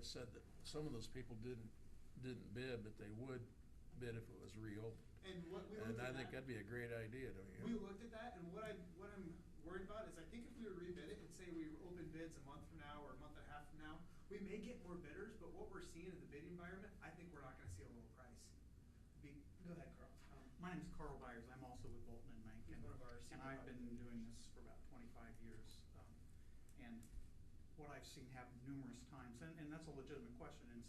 have said that some of those people didn't bid, but they would bid if it was reopened. And what we looked And at I think that, that'd be a great idea, don't you? we looked at that, and what I'm worried about is I think if we would rebid it and say we open bids a month from now or a month and a half from now, we may get more bidders, but what we're seeing in the bidding environment, I think we're not gonna see a low price. Go ahead, Carl. My name is Carl Byers. I'm also with Bolton and Mank. He's one of our senior And I've been project doing this for about 25 years. And what I've seen happen numerous times, and that's a legitimate question, and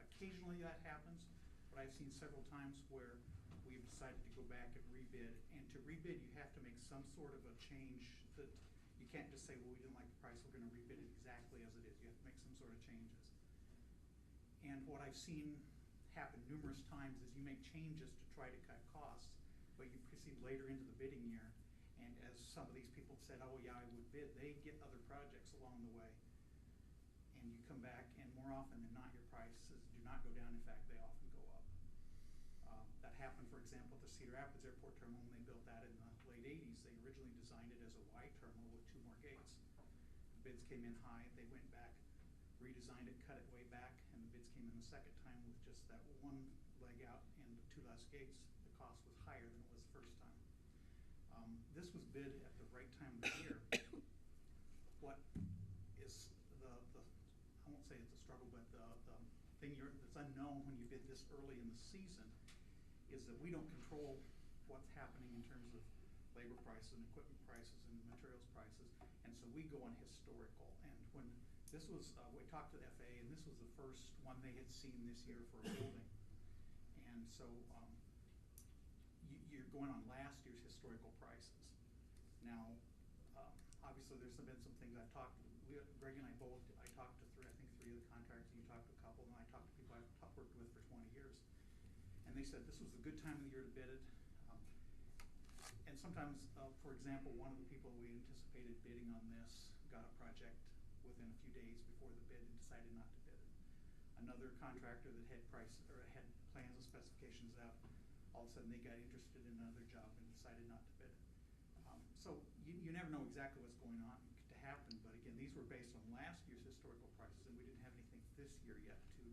occasionally that happens, but I've seen several times where we've decided to go back and rebid. And to rebid, you have to make some sort of a change that you can't just say, well, we didn't like the price, we're gonna rebid it exactly as it is. You have to make some sort of changes. And what I've seen happen numerous times is you make changes to try to cut costs, but you proceed later into the bidding year. And as some of these people said, oh yeah, I would bid, they get other projects along the way. And you come back, and more often than not, your prices do not go down. In fact, they often go up. That happened, for example, at the Cedar Rapids Airport Terminal when they built that in the late 80s. They originally designed it as a wide terminal with 2 more gates. The bids came in high, they went back, redesigned it, cut it way back, and the bids came in the second time with just that 1 leg out and 2 less gates. The cost was higher than it was the first time. This was bid at the right time of the year. What is I won't say it's a struggle, but the thing that's unknown when you bid this early in the season is that we don't control what's happening in terms of labor prices and equipment prices and materials prices, and so we go on historical. And when this was, we talked to the FAA, and this was the first one they had seen this year for a building, and so you're going on last year's historical prices. Now, obviously, there's been some things I've talked. Greg and I both. I talked to 3 of the contractors. You talked to a couple, and I talked to people I've worked with for 20 years. And they said this was a good time of the year to bid it. And sometimes, for example, one of the people we anticipated bidding on this got a project within a few days before the bid and decided not to bid it. Another contractor that had had plans and specifications out, all of a sudden they got interested in another job and decided not to bid it. So you never know exactly what's going on to happen, but again, these were based on last year's historical prices, and we didn't have anything this year yet to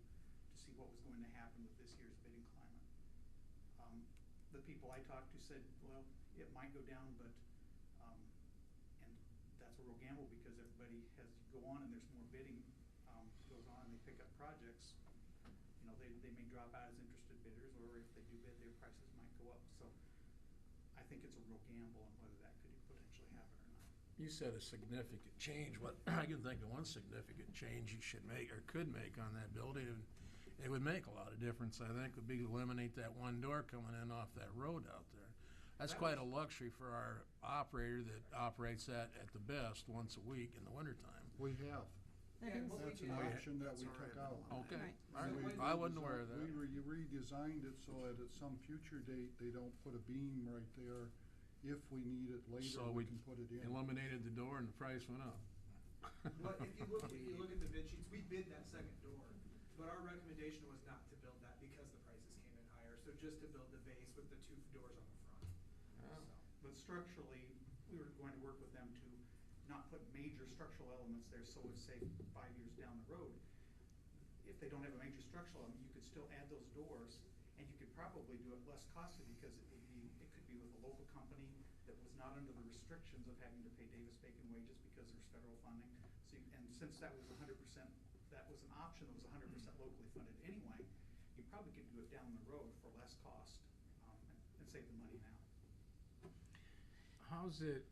see what was going to happen with this year's bidding climate. The people I talked to said, well, it might go down, but and that's a real gamble because everybody has to go on and there's more bidding goes on and they pick up projects. You know, they may drop out as interested bidders, or if they do bid, their prices might go up. So I think it's a real gamble on whether that could potentially happen or not. You said a significant change. What I can think of one significant change you should make or could make on that building, and it would make a lot of difference, I think, would be to eliminate that one door coming in off that road out there. That's quite a luxury for our operator that operates that at the best once a week in the wintertime. We have. And what we That's an did- option that we took out. Okay. Right. All right. We I wasn't aware of We that. redesigned it so that at some future date, they don't put a beam right there. If we need it later, So we we can put it in. eliminated the door and the price went up. But if you look at the bid sheets, we bid that second door, but our recommendation was not to build that because the prices came in higher, so just to build the base with the 2 doors on the front. Yeah. So. But structurally, we were going to work with them to not put major structural elements there, so it's say 5 years down the road. If they don't have a major structural element, you could still add those doors, and you could probably do it less costly because it could be with a local company that was not under the restrictions of having to pay Davis-Bacon wages because there's federal funding. So and since that was 100%, that was an option that was 100% locally funded anyway, you probably could do it down the road for less cost and save the money now. How's it,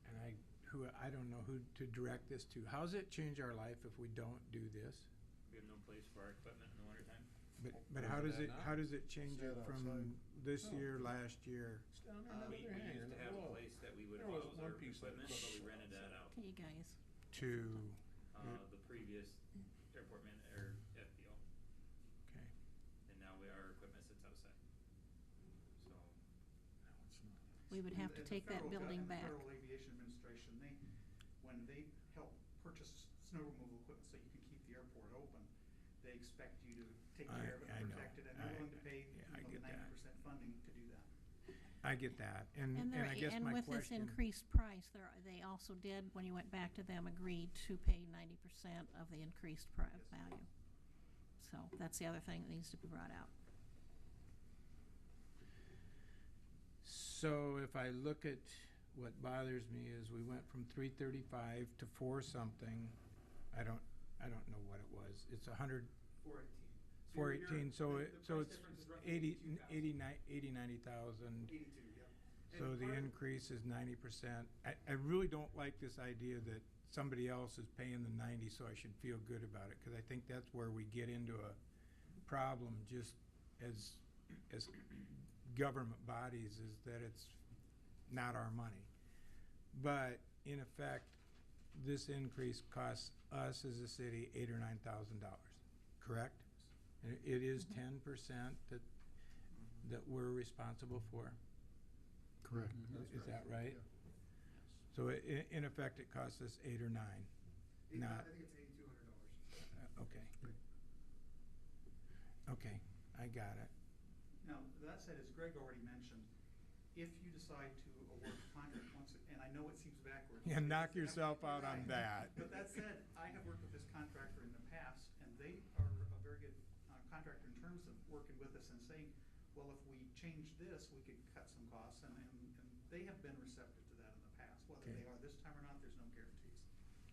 and I don't know who to direct this to, how's it change our life if we don't do this? We have no place for our equipment in the wintertime. But how does it change Set it from outside. this year, last year? It's down there We another hand used to in the have a wall. place that we would There was house one our piece of equipment, but we rented that out. Okay, you guys. To, The previous airport man, or FBO, okay. and now our equipment sits outside. So, No, it's not. We would have to And the take that federal building government, back. Federal Aviation Administration, when they help purchase snow removal equipment so you can keep the airport open, they expect you to take care of it I and know. protect it, and they're willing to pay I the get that. 90% funding to do that. I get that, and And I guess and my with this question. increased price, they also did, when you went back to them, agreed to pay 90% of the increased Yes. value. So that's the other thing that needs to be brought out. So if I look at what bothers me is we went from 335 to 4 something. I don't know what it was. It's 100, 418. 418, so the it's price difference is roughly 80, 90,000. 82, yep. So And the part of- increase is 90%. I really don't like this idea that somebody else is paying the 90, so I should feel good about it, because I think that's where we get into a problem just as government bodies, is that it's not our money. But in effect, this increase costs us as a city $8,000 or $9,000, correct? And it is 10% that we're responsible for. Correct. Is that right? So in effect, it costs us 8 or 9. I Not, think it's $8,200. okay. Okay, I got it. Now, that said, as Greg already mentioned, if you decide to award the contract once, and I know it seems backwards. Yeah, knock You're yourself out on right. that. But that said, I have worked with this contractor in the past, and they are a very good contractor in terms of working with us and saying, well, if we change this, we could cut some costs, and they have been receptive to that in the past. Whether Okay. they are this time or not, there's no guarantees.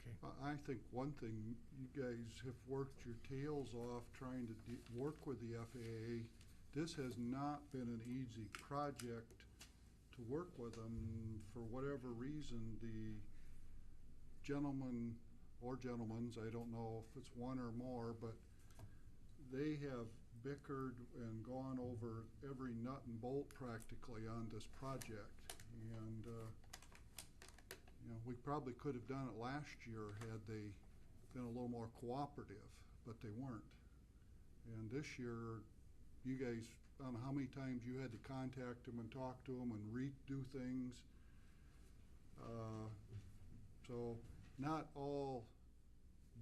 Okay. I think one thing, you guys have worked your tails off trying to work with the FAA. This has not been an easy project to work with them. For whatever reason, the gentleman or gentlemen's, I don't know if it's one or more, but they have bickered and gone over every nut and bolt practically on this project. And, we probably could have done it last year had they been a little more cooperative, but they weren't. And this year, you guys, I don't know how many times you had to contact them and talk to them and redo things. So not all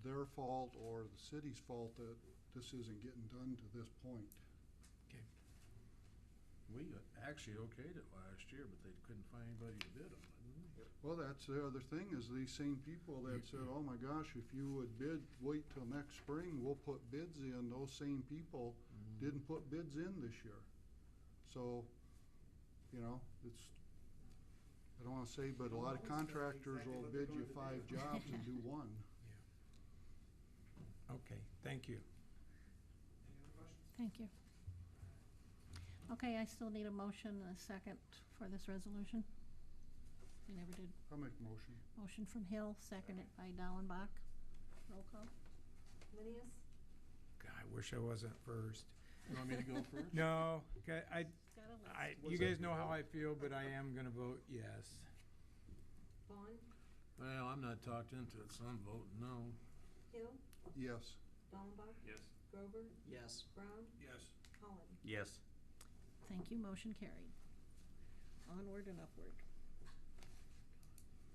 their fault or the city's fault that this isn't getting done to this point. Okay. We actually okayed it last year, but they couldn't find anybody to bid on it, didn't they? Well, that's the other thing, is these same people that said, oh my gosh, if you would wait till next spring, we'll put bids in. Those same people didn't put bids in this year. So, it's, I don't wanna say, but a lot of contractors will bid you 5 jobs and do one. Okay, thank you. Any other questions? Thank you. Okay, I still need a motion and a second for this resolution. You never did. I'll make a motion. Motion from Hill, seconded by Dallenbach. Roll call. Linius, God, I wish I wasn't first. You want me to go first? No, okay, Got a list. you guys know how I feel, but I am gonna vote yes. Vaughn, Well, I'm not talked into it, so I'm voting no. Hill, Yes. Dallenbach, Yes. Grover, Yes. Brown, Yes. Holland. Yes. Thank you, motion carried. Onward and upward.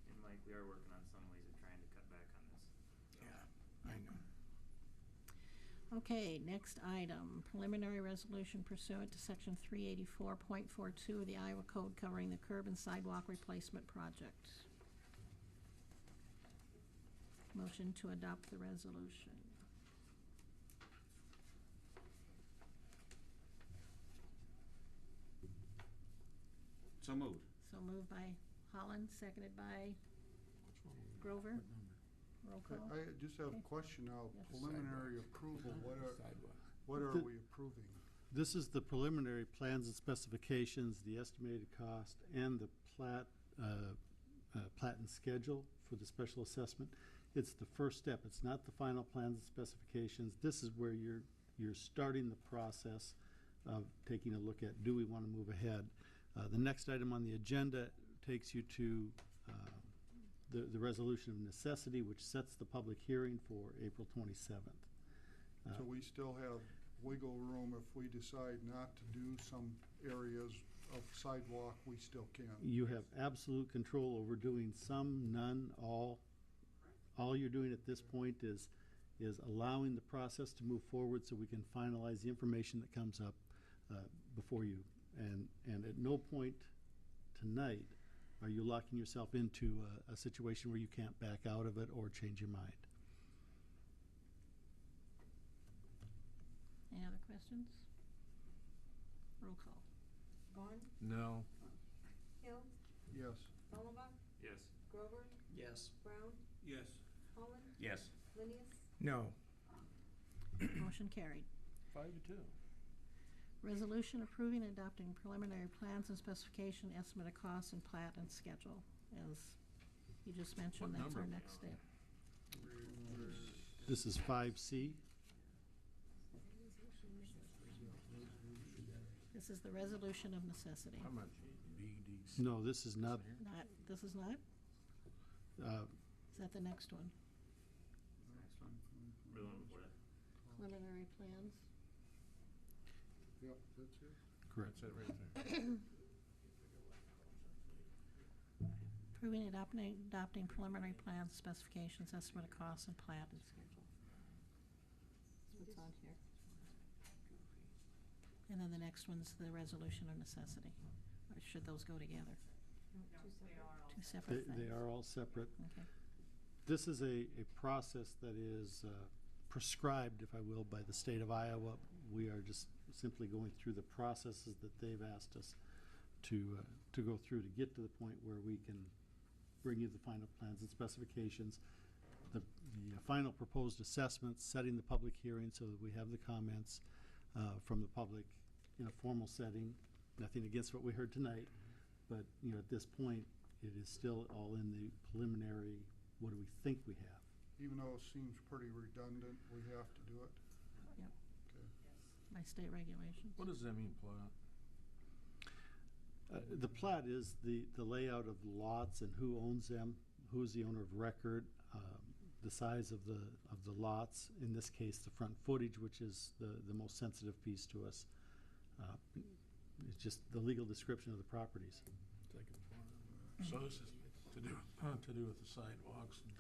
And Mike, we are working on some ways of trying to cut back on this. Yeah, I know. Okay, next item, preliminary resolution pursuant to section 384.42 of the Iowa Code covering the curb and sidewalk replacement project. Motion to adopt the resolution. So moved. So moved by Holland, seconded by Which one? Grover. What number? Roll call. I just have a Okay. question now. Yes. Preliminary approval, Sidewalk. what are The- we approving? This is the preliminary plans and specifications, the estimated cost, and the plat and schedule for the special assessment. It's the first step. It's not the final plans and specifications. This is where you're starting the process of taking a look at, do we want to move ahead? The next item on the agenda takes you to the resolution of necessity, which sets the public hearing for April 27th. So we still have wiggle room if we decide not to do some areas of sidewalk, we still can. You have absolute control over doing some, none, all. All you're doing at this point is allowing the process to move forward so we can finalize the information that comes up before you. And at no point tonight are you locking yourself into a situation where you can't back out of it or change your mind. questions? Roll call. Vaughn, No. Hill, Yes. Hollenbach, Yes. Grover, Yes. Brown, Yes. Holland, Yes. Linneus, No. Motion carried. 5-2. Resolution approving and adopting preliminary plans and specification, estimate of costs, and plat and schedule. As you just mentioned, What that's number our are we next on? step. This is 5C. This is the resolution of necessity. I'm at BDC. No, this is not, Not, this is not? Is that the next one? Next one. Or the one before that. Preliminary plans? Yep, that's it. correct. That's it right there. Approving and adopting preliminary plans, specifications, estimate of costs, and plat and schedule. That's what's on here. And then the next one's the resolution of necessity. Or should those go together? Two separate things? They are all separate. Okay. This is a process that is prescribed, if I will, by the state of Iowa. We are just simply going through the processes that they've asked us to go through to get to the point where we can bring you the final plans and specifications, the final proposed assessments, setting the public hearing so that we have the comments from the public in a formal setting. Nothing against what we heard tonight, but at this point, it is still all in the preliminary, what do we think we have? Even though it seems pretty redundant, we have to do it. Yep. Okay. By state regulations. What does that mean, plat? The plat is the layout of lots and who owns them, who is the owner of record, the size of the lots, in this case, the front footage, which is the most sensitive piece to us. It's just the legal description of the properties. So this is to do with the sidewalks and